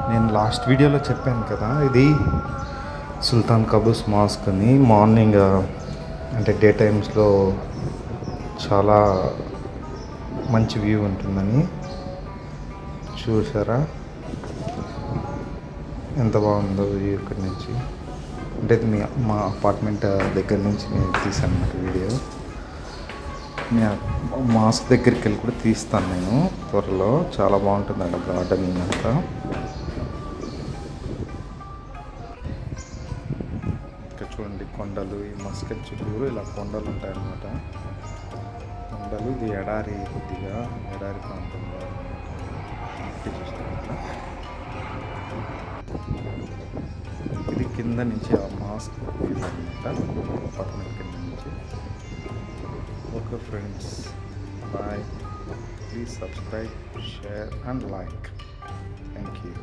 నేను లాస్ట్ వీడియోలో చెప్పాను కదా, ఇది సుల్తాన్ కబూస్ మాస్క్ అని. మార్నింగ్ అంటే డే టైమ్స్లో చాలా మంచి వ్యూ ఉంటుందని. చూసారా ఎంత బాగుందో వ్యూ ఇక్కడి నుంచి. అంటే ఇది మా అపార్ట్మెంట్ దగ్గర నుంచి నేను తీసాను అన్నమాట వీడియో. మాస్క్ దగ్గరికి వెళ్ళి కూడా తీస్తాను నేను త్వరలో. చాలా బాగుంటుందండి గార్డెనింగ్ అంతా. ఇక్కడ చూడండి కొండలు, ఈ మస్కట్ చుట్టూరు ఇలా కొండలు ఉంటాయన్నమాట. కొండలు, ఇది ఎడారి, కొద్దిగా ఎడారి ప్రాంతంలో చూస్తాను. ఇది కింద నుంచి ఆ మాస్క్ వ్యూ అనమాట, అపార్ట్మెంట్ కింద నుంచి. Okay friends, bye. Please subscribe, share and like. Thank you.